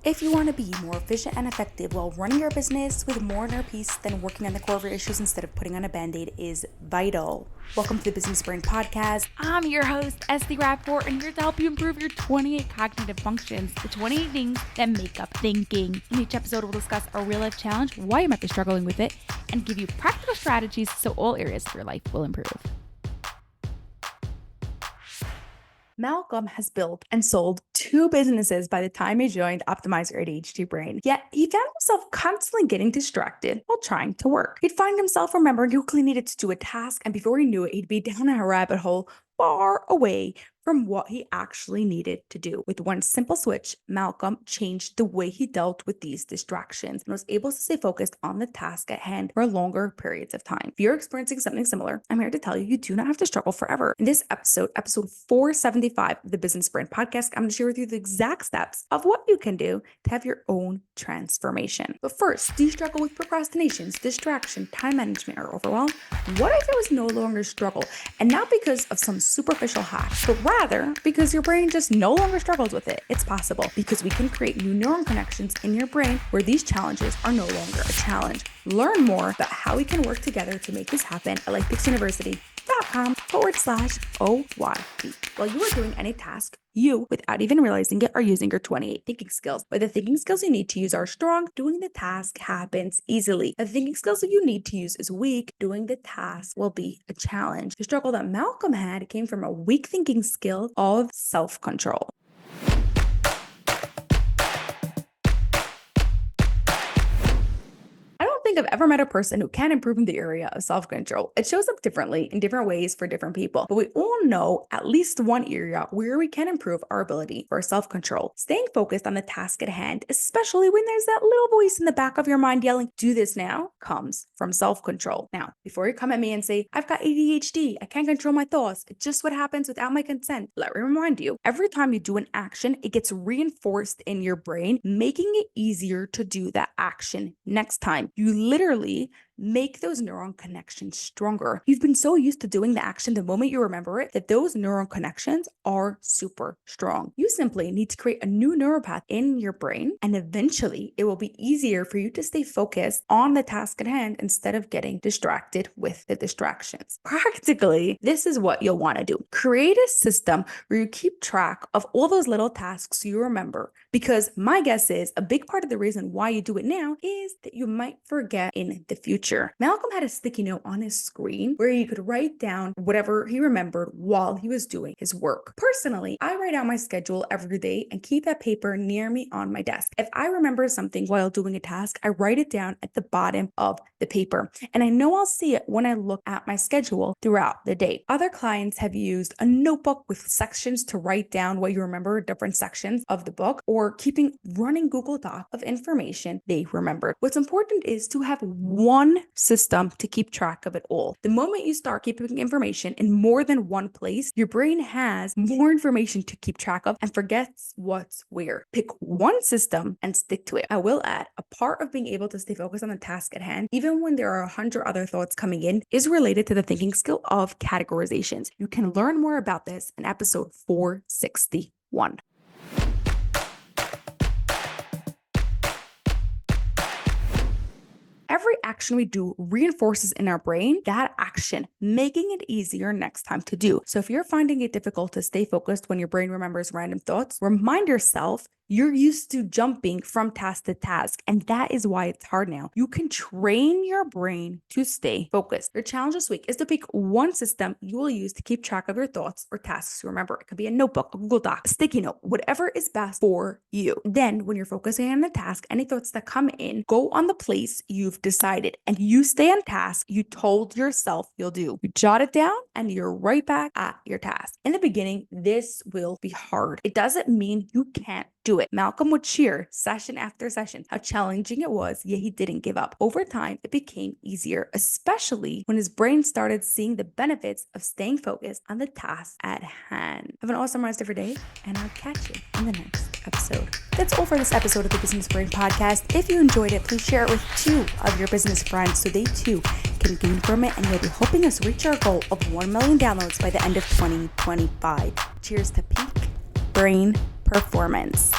If you want to be more efficient and effective while running your business with more inner peace than working on the core of your issues instead of putting on a band-aid is vital. Welcome to the Business Brain Podcast. I'm your host, Esty Rapport, and here to help you improve your 28 cognitive functions, the 28 things that make up thinking. In each episode, we'll discuss a real-life challenge, why you might be struggling with it, and give you practical strategies so all areas of your life will improve. Malcolm has built and sold 2 businesses by the time he joined Optimize Your ADHD Brain. Yet he found himself constantly getting distracted while trying to work. He'd find himself remembering he quickly needed to do a task, and before he knew it, he'd be down a rabbit hole far away from what he actually needed to do. With one simple switch, Malcolm changed the way he dealt with these distractions and was able to stay focused on the task at hand for longer periods of time. If you're experiencing something similar, I'm here to tell you do not have to struggle forever. In this episode 475 of the Business Brain Podcast, I'm going to share with you the exact steps of what you can do to have your own transformation. But first, do you struggle with procrastinations, distraction, time management, or overwhelm? What if it was no longer a struggle, and not because of some superficial hack, but rather because your brain just no longer struggles with it? It's possible because we can create new neuron connections in your brain where these challenges are no longer a challenge. Learn more about how we can work together to make this happen at lifepixuniversity.com/OYB. While you are doing any task, you, without even realizing it, are using your 28 thinking skills. But the thinking skills you need to use are strong, doing the task happens easily. The thinking skills that you need to use is weak, doing the task will be a challenge. The struggle that Malcolm had came from a weak thinking skill of self-control. I've ever met a person who can improve in the area of self-control. It shows up differently in different ways for different people, but we all know at least one area where we can improve our ability for self-control. Staying focused on the task at hand, especially when there's that little voice in the back of your mind yelling, do this now, comes from self-control. Now, before you come at me and say, I've got ADHD, I can't control my thoughts, it's just what happens without my consent, let me remind you, every time you do an action, it gets reinforced in your brain, making it easier to do that action next time. You literally make those neuron connections stronger. You've been so used to doing the action the moment you remember it that those neuron connections are super strong. You simply need to create a new neural path in your brain, and eventually it will be easier for you to stay focused on the task at hand instead of getting distracted with the distractions. Practically, this is what you'll want to do. Create a system where you keep track of all those little tasks you remember, because my guess is a big part of the reason why you do it now is that you might forget in the future. Malcolm had a sticky note on his screen where he could write down whatever he remembered while he was doing his work. Personally, I write out my schedule every day and keep that paper near me on my desk. If I remember something while doing a task, I write it down at the bottom of the paper, and I know I'll see it when I look at my schedule throughout the day. Other clients have used a notebook with sections to write down what you remember, different sections of the book, or keeping running Google Doc of information they remembered. What's important is to have one system to keep track of it all. The moment you start keeping information in more than one place, your brain has more information to keep track of and forgets what's where. Pick one system and stick to it. I will add, a part of being able to stay focused on the task at hand, even when there are 100 other thoughts coming in, is related to the thinking skill of categorizations. You can learn more about this in episode 461. Every action we do reinforces in our brain that action, making it easier next time to do. So if you're finding it difficult to stay focused when your brain remembers random thoughts, remind yourself you're used to jumping from task to task, and that is why it's hard now. You can train your brain to stay focused. Your challenge this week is to pick one system you will use to keep track of your thoughts or tasks you remember. It could be a notebook, a Google Doc, a sticky note, whatever is best for you. Then when you're focusing on the task, any thoughts that come in, go on the place you've decided, and you stay on task you told yourself you'll do. You jot it down and you're right back at your task. In the beginning, this will be hard. It doesn't mean you can't do it. Malcolm would share session after session how challenging it was, yet he didn't give up. Over time, it became easier, especially when his brain started seeing the benefits of staying focused on the task at hand. Have an awesome rest of your day, and I'll catch you in the next episode. That's all for this episode of the Business Brain Podcast. If you enjoyed it, please share it with 2 of your business friends so they too can gain from it, and you'll be helping us reach our goal of 1 million downloads by the end of 2025. Cheers to peak brain performance.